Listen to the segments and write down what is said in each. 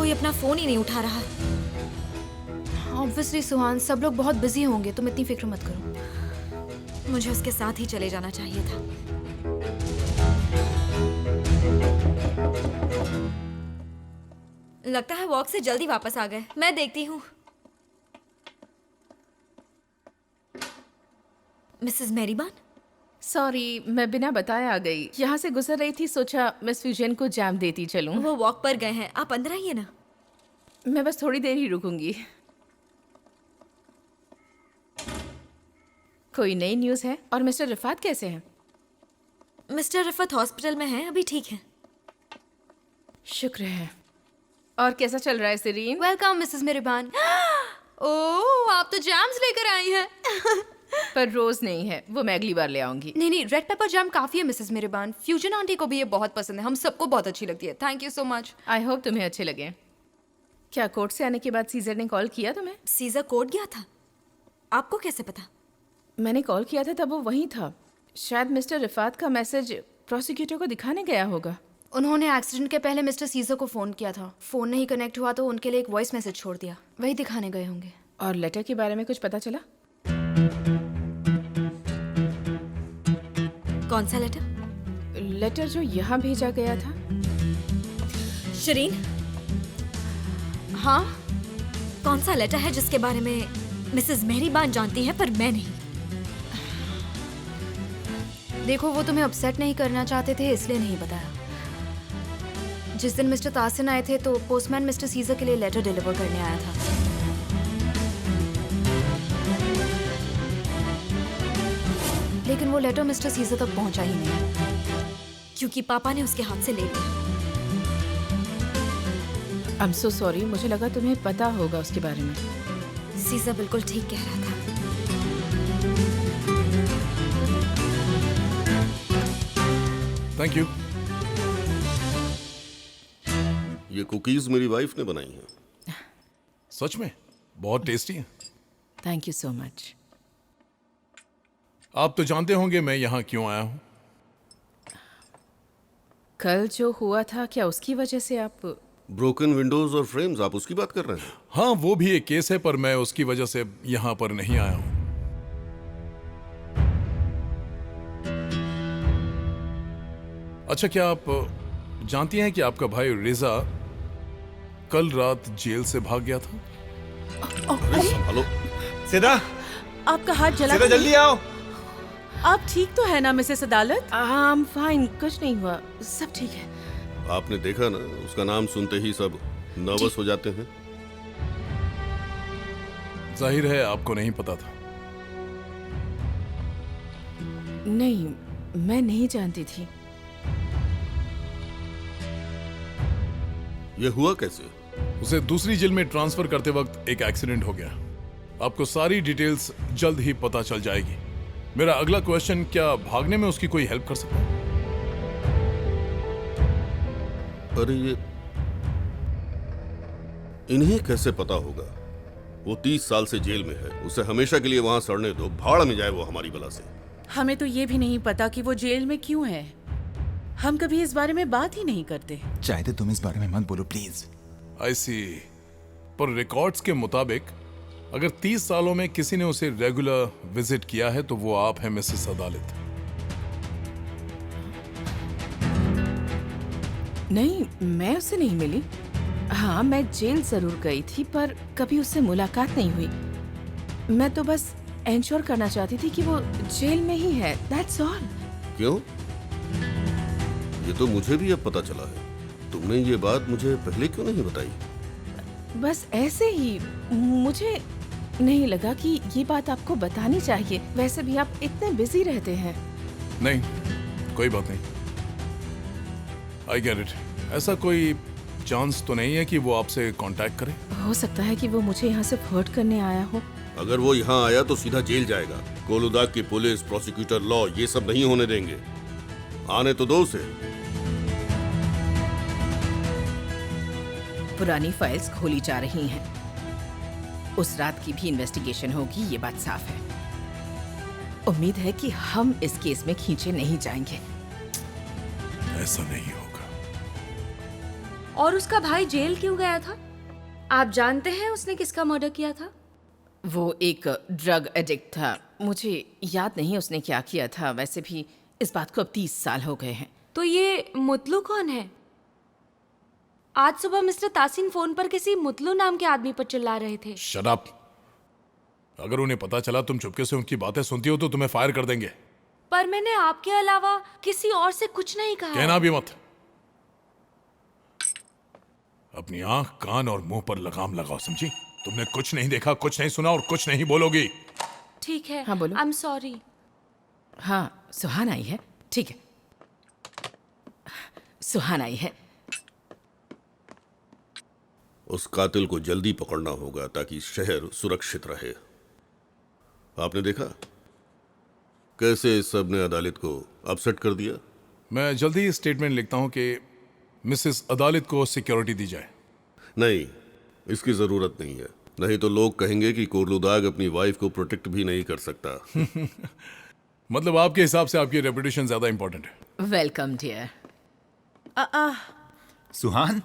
कोई अपना फोन ही नहीं उठा रहा। ऑब्वियसली सुहान, सब लोग बहुत बिजी होंगे, तुम इतनी फिक्र मत करो। मुझे उसके साथ ही चले जाना चाहिए था। लगता है वॉक से जल्दी वापस आ गए। मैं देखती हूँ। मिसेस मेरीबान? सॉरी, मैं बिना बताए आ गई। यहाँ से गुजर रही थी, सोचा मिस फ्यूजन को जैम देती चलूं। वो वॉक पर गए हैं, आप अंदर आइए ना। मैं बस थोड़ी देर ही रुकूंगी। कोई नई न्यूज़ है? और मिस्टर रिफात कैसे हैं? मिस्टर रिफत हॉस्पिटल में हैं, अभी ठीक है। शुक्र है। और कैसा चल रहा है सिरीन? Welcome Mrs मेरीबान। ओह, आप तो जैम्स लेकर आई हैं। पर रोज नहीं है, वो मैं अगली बार ले आऊंगी। नहीं, रेड पेपर जैम काफी है मिसेस मेरीबान। फ्यूजन आंटी को भी ये बहुत पसंद है, हम सबको बहुत अच्छी लगती है। Thank you so much. I hope तुम्हें अच्छे लगे। क्या कोर्ट से आने के बाद सीजर ने कॉल किया तुम्हें? सीजर कोर्ट गया था? आपको कैसे पता? मैंने कॉल किया था तब वो वहीं था। शायद मिस्टर रिफात का मैसेज प्रोसिक्यूटर को दिखाने गया होगा। उन्होंने एक्सीडेंट के पहले मिस्टर सीजर को फोन किया था। फोन नहीं कनेक्ट हुआ तो उनके लिए एक वॉइस मैसेज छोड़ दिया, वही दिखाने गए होंगे। और लेटर के बारे में कुछ पता चला? कौन सा लेटर? लेटर जो यहाँ भेजा गया था। शरीन, हाँ, कौन सा लेटर है जिसके बारे में मिसेस मेरीबान जानती है पर मैं नहीं? देखो, वो तुम्हें अपसेट नहीं करना चाहते थे इसलिए नहीं बताया। जिस दिन मिस्टर तासिन आए थे तो पोस्टमैन मिस्टर सीजर के लिए लेटर डिलीवर करने आया था। लेकिन वो लेटर मिस्टर सीजर तक पहुंचा ही नहीं, क्योंकि पापा ने उसके हाथ से ले लिया। आई एम सो सॉरी, मुझे लगा तुम्हें पता होगा उसके बारे में। सीजर बिल्कुल ठीक कह रहा था। Thank you. ये कुकीज मेरी वाइफ ने बनाई हैं। सच में बहुत टेस्टी है। Thank you so much. आप तो जानते होंगे मैं यहाँ क्यों आया हूँ। कल जो हुआ था, क्या उसकी वजह से आप? ब्रोकन विंडोज और फ्रेम्स, आप उसकी बात कर रहे हैं? हाँ, वो भी एक केस है, पर मैं उसकी वजह से यहाँ पर नहीं आया हूँ। अच्छा, क्या आप जानती हैं कि आपका भाई रिजा कल रात जेल से भाग गया था? अरे संभालो। सिदा, आपका हाथ जला। सिदा जल्दी आओ। आप ठीक तो है ना मिसेस अदालत? आई एम फाइन, कुछ नहीं हुआ, सब ठीक है। आपने देखा ना, उसका नाम सुनते ही सब नर्वस हो जाते हैं। जाहिर है आपको नहीं पता था। नहीं, मैं नहीं जानती थी। ये हुआ कैसे? उसे दूसरी जेल में ट्रांसफर करते वक्त एक एक्सीडेंट हो गया। आपको सारी डिटेल्स जल्द ही पता चल जाएगी। मेरा अगला क्वेश्चन, क्या भागने में उसकी कोई हेल्प कर सकता है? अरे ये इन्हें कैसे पता होगा? वो 30 साल से जेल में है, उसे हमेशा के लिए वहां सड़ने दो, भाड़ में जाए वो हमारी बला से। हमें तो ये भी नहीं पता कि वो जेल में क्यों है। हम कभी इस बारे में बात ही नहीं करते। चाहते तुम इस बारे में मत बोलो प्लीज। आई सी। पर रिकॉर्ड्स के मुताबिक अगर 30 सालों में किसी ने उसे रेगुलर विजिट किया है तो वो आप हैं मिसेस अदालत। नहीं, मैं उससे नहीं मिली। हाँ, मैं जेल जरूर गई थी पर कभी उससे मुलाकात नहीं हुई। मैं तो बस एंश्योर करना चाहती थी कि वो जेल में ही है, दैट्स ऑल। क्यों? ये तो मुझे भी अब पता चला है। तुमने ये बात मुझे पहले क्यों नहीं बताई? बस ऐसे ही, मुझे नहीं लगा कि ये बात आपको बतानी चाहिए। वैसे भी आप इतने बिजी रहते हैं। नहीं, कोई बात नहीं। I get it. ऐसा कोई चांस तो नहीं है कि वो आपसे कांटेक्ट करे? हो सकता है कि वो मुझे यहाँ से हर्ट करने आया हो। अगर वो यहाँ आया तो सीधा जेल जाएगा। कोलुदाग की पुलिस, प्रोसिक्यूटर, लॉ, ये सब नहीं होने देंगे। आने तो दो उसे। पुरानी फाइल्स खोली जा रही हैं। उस रात की भी इन्वेस्टिगेशन होगी, ये बात साफ है। उम्मीद है कि हम इस केस में खींचे नहीं जाएंगे। ऐसा नहीं होगा। और उसका भाई जेल क्यों गया था? आप जानते हैं उसने किसका मर्डर किया था? वो एक ड्रग एडिक्ट था। मुझे याद नहीं उसने क्या किया था। वैसे भी इस बात को अब 30 साल हो गए हैं। तो ये मुतलू कौन है? आज सुबह मिस्टर तासीन फोन पर किसी मुतलू नाम के आदमी पर चिल्ला रहे थे। Shut up. अगर उन्हें पता चला तुम चुपके से उनकी बातें सुनती हो तो तुम्हें फायर कर देंगे। पर मैंने आपके अलावा किसी और से कुछ नहीं कहा। कहना भी मत। अपनी आंख, कान और मुंह पर लगाम लगाओ, समझी? तुमने कुछ नहीं देखा, कुछ नहीं सुना और कुछ नहीं बोलोगी। ठीक है। हाँ, बोलो। I am sorry. हाँ, सुहान आई है। ठीक है, सुहान आई है। उस कातिल को जल्दी पकड़ना होगा ताकि शहर सुरक्षित रहे। आपने देखा कैसे सबने अदालत को अपसेट कर दिया? मैं जल्दी ही स्टेटमेंट लिखता हूं कि मिसेस अदालत को सिक्योरिटी दी जाए। नहीं, इसकी जरूरत नहीं है। नहीं तो लोग कहेंगे कि कोरलुदाग अपनी वाइफ को प्रोटेक्ट भी नहीं कर सकता। मतलब आपके हिसाब से आपकी रेपुटेशन ज्यादा इंपॉर्टेंट है। Welcome dear. Suhan,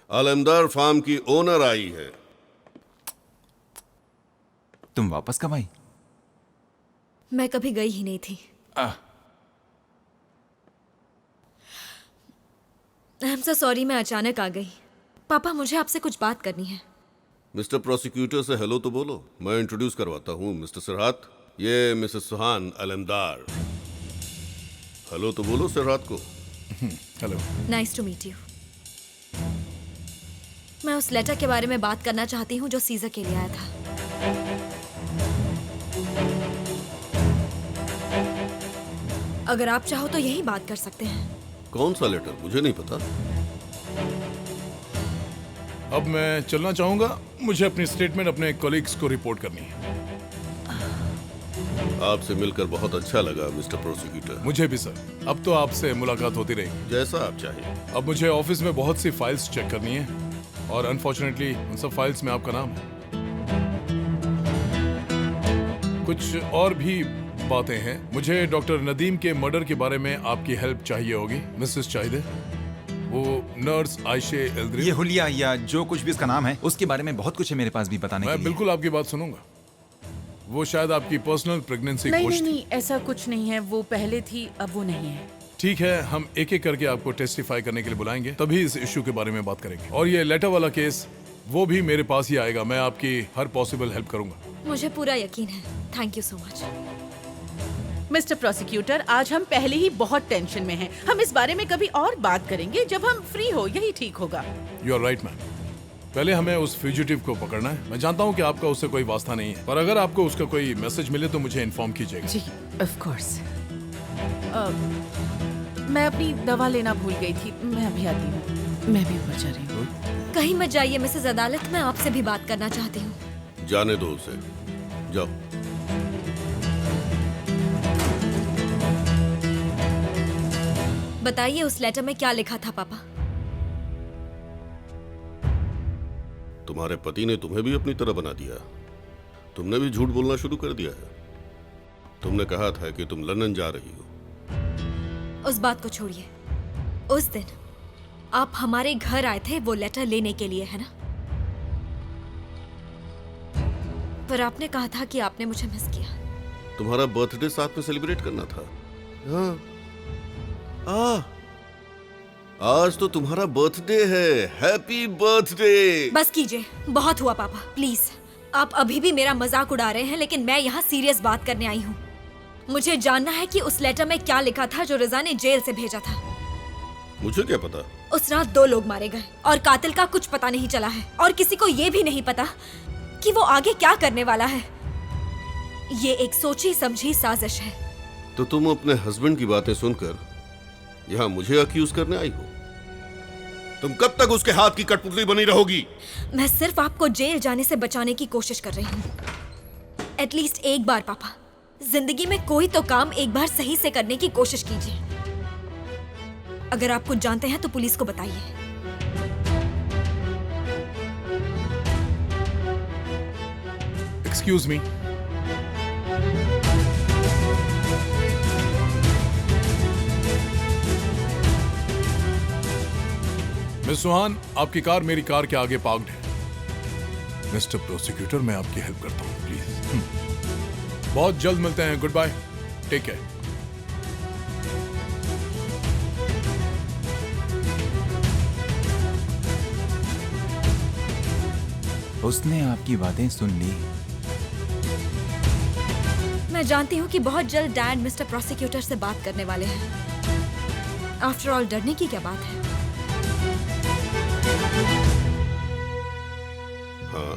Alamdar farm की ओनर आई है। तुम वापस कब आई? मैं कभी गई ही नहीं थी। आई एम सो सॉरी, मैं अचानक आ गई। पापा, मुझे आपसे कुछ बात करनी है। मिस्टर प्रोसिक्यूटर से हेलो तो बोलो। मैं इंट्रोड्यूस करवाता हूँ, मिस्टर सिरहात। ये मिसेस सुहान अलमदार। हेलो तो बोलो सिरहात को। Hello. Nice to meet you. मैं उस लेटर के बारे में बात करना चाहती हूँ जो सीजर के लिए आया था। अगर आप चाहो तो यही बात कर सकते हैं। कौन सा लेटर? मुझे नहीं पता। अब मैं चलना चाहूंगा। मुझे अपनी स्टेटमेंट अपने कॉलीग्स को रिपोर्ट करनी है। आपसे मिलकर बहुत अच्छा लगा मिस्टर प्रोसिक्यूटर। मुझे भी सर। अब तो आपसे मुलाकात होती रहेगी। जैसा आप चाहें। अब मुझे ऑफिस में बहुत सी फाइल्स चेक करनी है और अनफॉर्चुनेटली उन सब फाइल्स में आपका नाम है। कुछ और भी बातें हैं। मुझे डॉक्टर नदीम के मर्डर के बारे में आपकी हेल्प चाहिए होगी, मिसेस चाहिदे। वो नर्स आयशे एल्द्रिन। ये हुलिया या जो कुछ भी उसका नाम है, उसके बारे में बहुत कुछ है मेरे पास भी बताने के मैं लिए। बिल्कुल आपकी बात सुनूंगा। वो शायद आपकी पर्सनल प्रेगनेंसी नहीं कोच नहीं थी। नहीं, ऐसा कुछ नहीं है। वो पहले थी, अब वो नहीं है। ठीक है, हम एक एक करके आपको टेस्टिफाई करने के लिए बुलाएंगे, तभी इस इश्यू के बारे में बात करेंगे। और ये लेटर वाला केस, वो भी मेरे पास ही आएगा। मैं आपकी हर पॉसिबल हेल्प करूंगा। मुझे पूरा यकीन है। Thank you so much. Mister prosecutor, आज हम पहले ही बहुत टेंशन में हैं। हम इस बारे में कभी और बात करेंगे जब हम फ्री हो। यही ठीक होगा। You are right ma'am. पहले हमें उस फ्यूजिटिव को पकड़ना है। मैं जानता हूँ कि आपका उससे कोई वास्ता नहीं है, पर अगर आपको उसका कोई मैसेज मिले तो मुझे इन्फॉर्म कीजिएगा। जी, ऑफ कोर्स। मैं अपनी दवा लेना भूल गई थी। मैं अभी आती हूँ। मैं भी ऊपर जा रही हूँ। कहीं मत जाइए मिसेस अदालत, मैं आपसे भी बात करना चाहती हूँ। जाने दो उसे। जाओ। बताइए उस लेटर में क्या लिखा था पापा? तुम्हारे पति ने तुम्हें भी अपनी तरह बना दिया। तुमने भी झूठ बोलना शुरू कर दिया है। तुमने कहा था कि तुम लंदन जा रही हो। उस बात को छोड़िए। उस दिन आप हमारे घर आए थे वो लेटर लेने के लिए, है ना? पर आपने कहा था कि आपने मुझे मिस किया। तुम्हारा बर्थडे साथ में सेलिब्रेट करना था। हाँ। आज तो तुम्हारा बर्थडे है। Happy birthday. बस कीजिए, बहुत हुआ पापा, प्लीज। आप अभी भी मेरा मजाक उड़ा रहे हैं, लेकिन मैं यहाँ सीरियस बात करने आई हूँ। मुझे जानना है कि उस लेटर में क्या लिखा था जो रजा ने जेल से भेजा था। मुझे क्या पता? उस रात 2 लोग मारे गए और कातिल का कुछ पता नहीं चला है, और किसी को ये भी नहीं पता कि वो आगे क्या करने वाला है। ये एक सोची समझी साजिश है। तो तुम अपने हस्बैंड की बातें सुनकर यहाँ मुझे अक्यूज करने आई हो? तुम कब तक उसके हाथ की कठपुतली बनी रहोगी? मैं सिर्फ आपको जेल जाने से बचाने की कोशिश कर रही हूँ। एटलीस्ट एक बार पापा, जिंदगी में कोई तो काम एक बार सही से करने की कोशिश कीजिए। अगर आप कुछ जानते हैं तो पुलिस को बताइए। Excuse me. मिस सुहान, आपकी कार मेरी कार के आगे पार्क्ड है। मिस्टर प्रोसिक्यूटर, मैं आपकी हेल्प करता हूँ, प्लीज। बहुत जल्द मिलते हैं। Goodbye, take care. उसने आपकी बातें सुन ली। मैं जानती हूँ कि बहुत जल्द डैड मिस्टर प्रोसिक्यूटर से बात करने वाले हैं। आफ्टर ऑल डरने की क्या बात है? हाँ,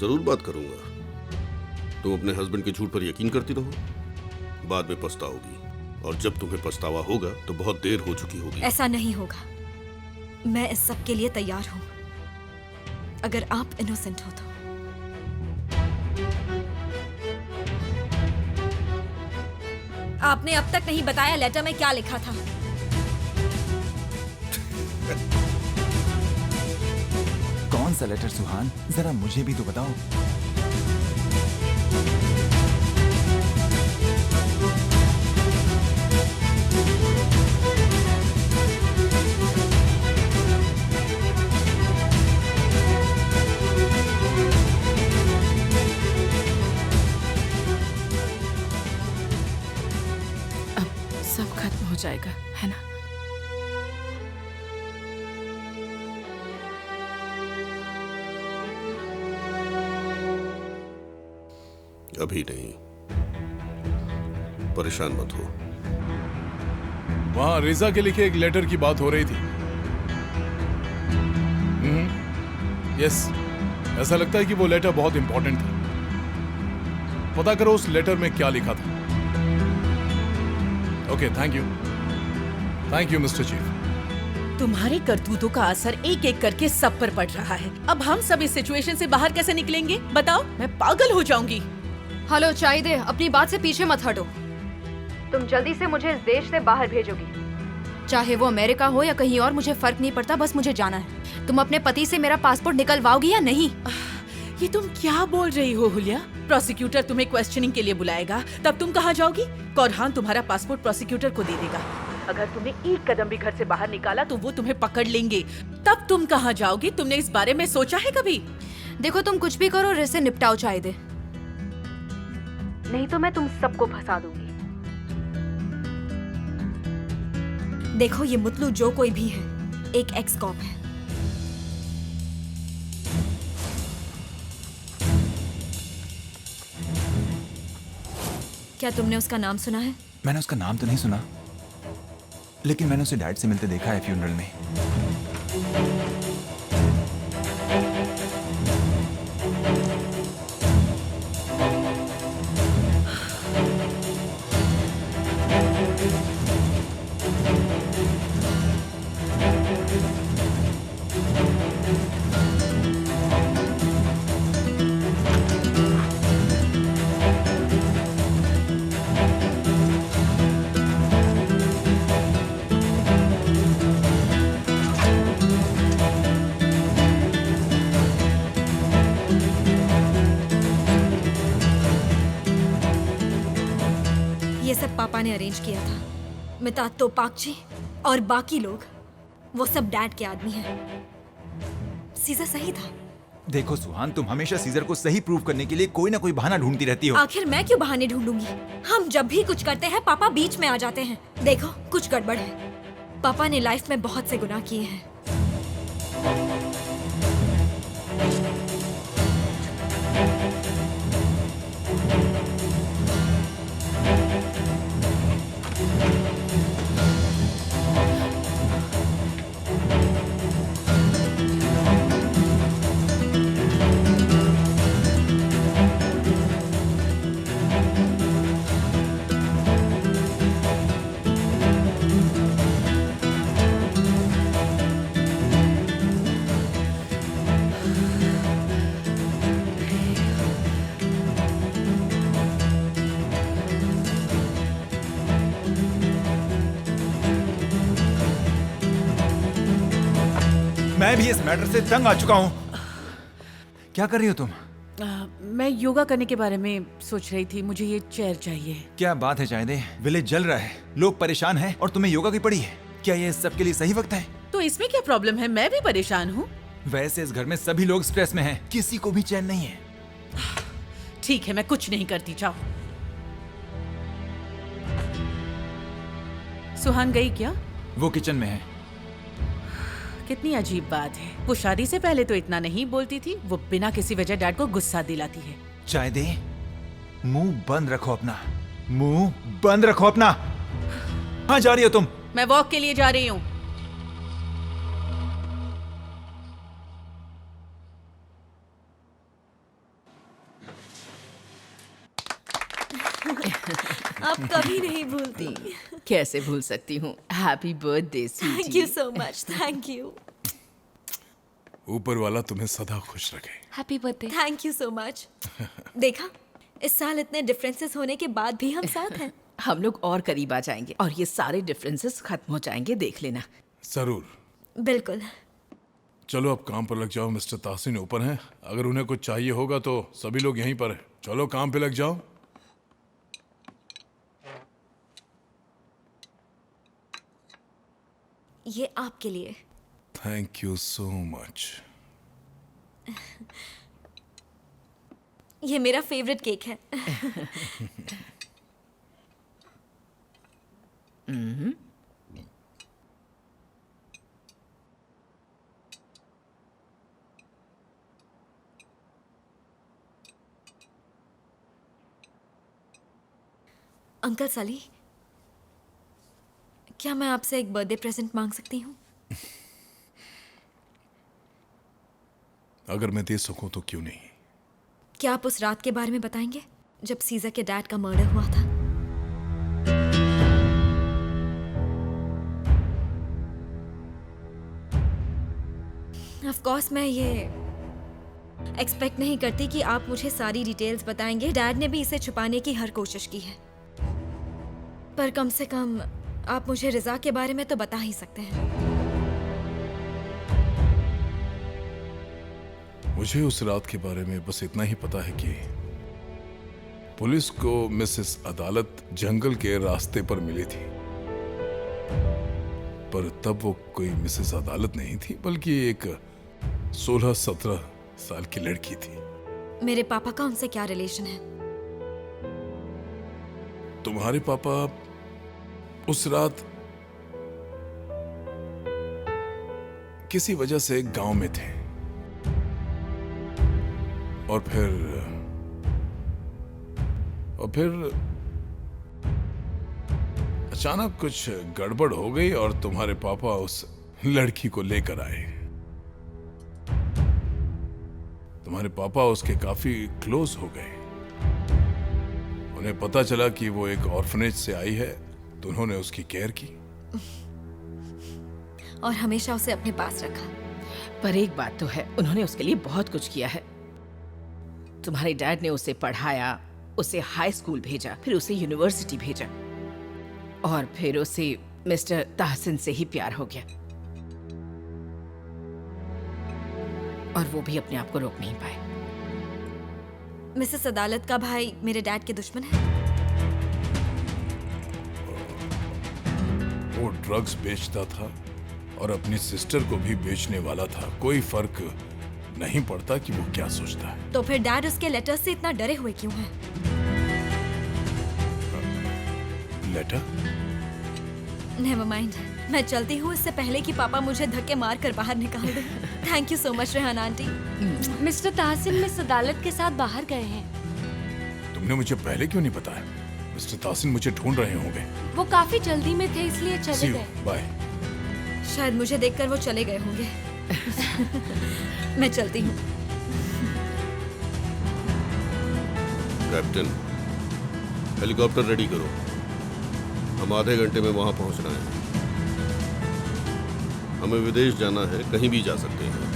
जरूर बात करूंगा। तुम अपने हस्बैंड के झूठ पर यकीन करती रहो, बाद में पछताओगी, और जब तुम्हें पछतावा होगा तो बहुत देर हो चुकी होगी। ऐसा नहीं होगा। मैं इस सब के लिए तैयार हूँ, अगर आप इनोसेंट हो तो। आपने अब तक नहीं बताया लेटर में क्या लिखा था। कौन सा लेटर सुहान? जरा मुझे भी तो बताओ। सब खत्म हो जाएगा, है ना? अभी नहीं, परेशान मत हो। वहां रिजा के लिखे एक लेटर की बात हो रही थी। यस, ऐसा लगता है कि वो लेटर बहुत इंपॉर्टेंट था। पता करो उस लेटर में क्या लिखा था। Okay, thank you mister chief. तुम्हारे करतूतों का असर एक एक करके सब पर पड़ रहा है। अब हम सब इस सिचुएशन से बाहर कैसे निकलेंगे बताओ? मैं पागल हो जाऊंगी। हेलो चाहिए, अपनी बात से पीछे मत हटो। तुम जल्दी से मुझे इस देश से बाहर भेजोगी, चाहे वो अमेरिका हो या कहीं और, मुझे फर्क नहीं पड़ता, बस मुझे जाना है। तुम अपने पति से मेरा पासपोर्ट निकलवाओगी या नहीं? ये तुम क्या बोल रही हो हुलिया? प्रोसिक्यूटर तुम्हें क्वेश्चनिंग के लिए बुलाएगा, तब तुम कहाँ जाओगी? कौरहान तुम्हारा पासपोर्ट प्रोसिक्यूटर को दे देगा। अगर तुमने एक कदम भी घर से बाहर निकाला तो वो तुम्हें पकड़ लेंगे। तब तुम कहाँ जाओगी? तुमने इस बारे में सोचा है कभी? देखो, तुम कुछ भी करो, रिश्ते निपटाओ चाहिए, नहीं तो मैं तुम सबको फंसा दूंगी। देखो, ये मुतलू जो कोई भी है, एक एक्स कॉप है। क्या तुमने उसका नाम सुना है? मैंने उसका नाम तो नहीं सुना, लेकिन मैंने उसे डैड से मिलते देखा है फ्यूनरल में। ये सब पापा ने अरेंज किया था। मितात तोपाकची और बाकी लोग, वो सब डैड के आदमी हैं। सीजर सही था। देखो सुहान, तुम हमेशा सीजर को सही प्रूव करने के लिए कोई ना कोई बहाना ढूंढती रहती हो। आखिर मैं क्यों बहाने ढूंढूंगी? हम जब भी कुछ करते हैं पापा बीच में आ जाते हैं। देखो, कुछ गड़बड़ है। पापा ने लाइफ में बहुत से गुनाह किए हैं। मैं भी इस मैटर से तंग आ चुका हूँ। क्या कर रही हो तुम? मैं योगा करने के बारे में सोच रही थी। मुझे ये चेयर चाहिए। क्या बात है चाहिए, विलेज जल रहा है, लोग परेशान हैं और तुम्हें योगा की पड़ी है। क्या ये सब के लिए सही वक्त है? तो इसमें क्या प्रॉब्लम है? मैं भी परेशान हूँ। वैसे इस घर में सभी लोग स्ट्रेस में हैं, किसी को भी चैन नहीं है। ठीक है, मैं कुछ नहीं करती, जाओ। सुहान गई क्या? वो किचन में है। कितनी अजीब बात है। वो शादी से पहले तो इतना नहीं बोलती थी, वो बिना किसी वजह डैड को गुस्सा दिलाती है। चाय दे। मुंह बंद रखो अपना, मुंह बंद रखो अपना। कहाँ जा रही हो तुम? मैं वॉक के लिए जा रही हूँ। आप कभी नहीं भूलती। कैसे भूल सकती हूँ। Happy birthday thank you so much, thank you. ऊपर वाला तुम्हें सदा खुश रखे। Happy birthday. Thank you so much. देखा, इस साल इतने डिफरेंसेस होने के बाद भी हम साथ हैं। हम लोग और करीब आ जाएंगे और ये सारे डिफरेंसेस खत्म हो जाएंगे, देख लेना। जरूर। बिल्कुल। चलो अब काम पर लग जाओ। मिस्टर ताहसीन ऊपर हैं, अगर उन्हें कुछ चाहिए होगा तो सभी लोग यहीं पर हैं। चलो काम पे लग जाओ। ये आपके लिए। Thank you so much. ये मेरा फेवरेट केक है। अंकल सली, क्या मैं आपसे एक बर्थडे प्रेजेंट मांग सकती हूँ? अगर मैं दे सकूं तो क्यों नहीं। क्या आप उस रात के बारे में बताएंगे जब सीजर के डैड का मर्डर हुआ था? ऑफ कोर्स मैं ये एक्सपेक्ट नहीं करती कि आप मुझे सारी डिटेल्स बताएंगे। डैड ने भी इसे छुपाने की हर कोशिश की है, पर कम से कम आप मुझे रिजा के बारे में तो बता ही सकते हैं। मुझे उस रात के बारे में बस इतना ही पता है कि पुलिस को मिसेस अदालत जंगल के रास्ते पर मिली थी, पर तब वो कोई मिसेस अदालत नहीं थी, बल्कि एक 16-17 साल की लड़की थी। मेरे पापा का उनसे क्या रिलेशन है? तुम्हारे पापा उस रात किसी वजह से गांव में थे और फिर अचानक कुछ गड़बड़ हो गई और तुम्हारे पापा उस लड़की को लेकर आए। तुम्हारे पापा उसके काफी क्लोज हो गए। उन्हें पता चला कि वो एक ऑर्फनेज से आई है, तो उन्होंने उसकी केयर की और हमेशा उसे अपने पास रखा। पर एक बात तो है, उन्होंने उसके लिए बहुत कुछ किया है। तुम्हारे डैड ने उसे पढ़ाया, उसे हाई स्कूल भेजा, फिर उसे यूनिवर्सिटी भेजा और फिर उसे मिस्टर ताहसिन से ही प्यार हो गया और वो भी अपने आप को रोक नहीं पाए। मिसेस अदालत का भाई मेरे डैड के दुश्मन है। वो ड्रग्स बेचता था और अपनी सिस्टर को भी बेचने वाला था। कोई फर्क नहीं पड़ता कि वो क्या सोचता है। तो फिर डैड उसके लेटर से इतना डरे हुए क्यों हैं? लेटर? नेवर माइंड, मैं चलती हूँ इससे पहले कि पापा मुझे धक्के मार कर बाहर निकाल दें। Thank you so much Rehan aunty. Mister Tahsin miss अदालत के साथ बाहर गए हैं। तुमने मुझे पहले क्यों नहीं बताया? मिस्टर ताहसिन मुझे ढूंढ रहे होंगे। वो काफी जल्दी में थे इसलिए चले गए। बाय। शायद मुझे देखकर वो चले गए होंगे। मैं चलती हूँ। कैप्टन, हेलीकॉप्टर रेडी करो, हम आधे घंटे में वहां पहुंचना है। हमें विदेश जाना है, कहीं भी जा सकते हैं।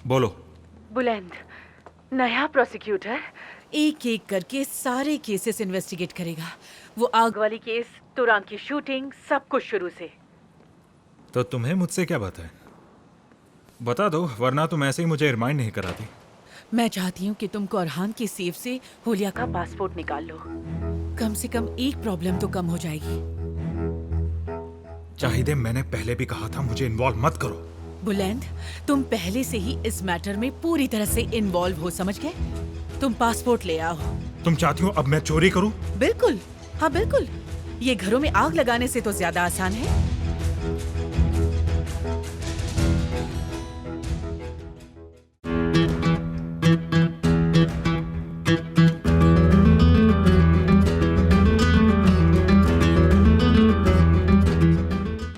बोलो। बुलंद, नया प्रोसिक्यूटर एक एक करके सारे केसेस इन्वेस्टिगेट करेगा। वो आग वाली केस, तुरंग की शूटिंग, सब कुछ शुरू से। तो तुम्हें मुझसे क्या बात है? बता दो, वरना तुम ऐसे ही मुझे रिमाइंड नहीं कराती। मैं चाहती हूँ कि तुम कोरहान की सेफ से होलिया का पासपोर्ट निकाल लो। कम से कम एक प्रॉब्लम तो कम हो जाएगी। चाहिए, मैंने पहले भी कहा था मुझे इन्वॉल्व मत करो। बुलंद, तुम पहले से ही इस मैटर में पूरी तरह से इन्वॉल्व हो, समझ गए? तुम पासपोर्ट ले आओ। तुम चाहती हो अब मैं चोरी करूं? बिल्कुल, हाँ बिल्कुल। ये घरों में आग लगाने से तो ज्यादा आसान है।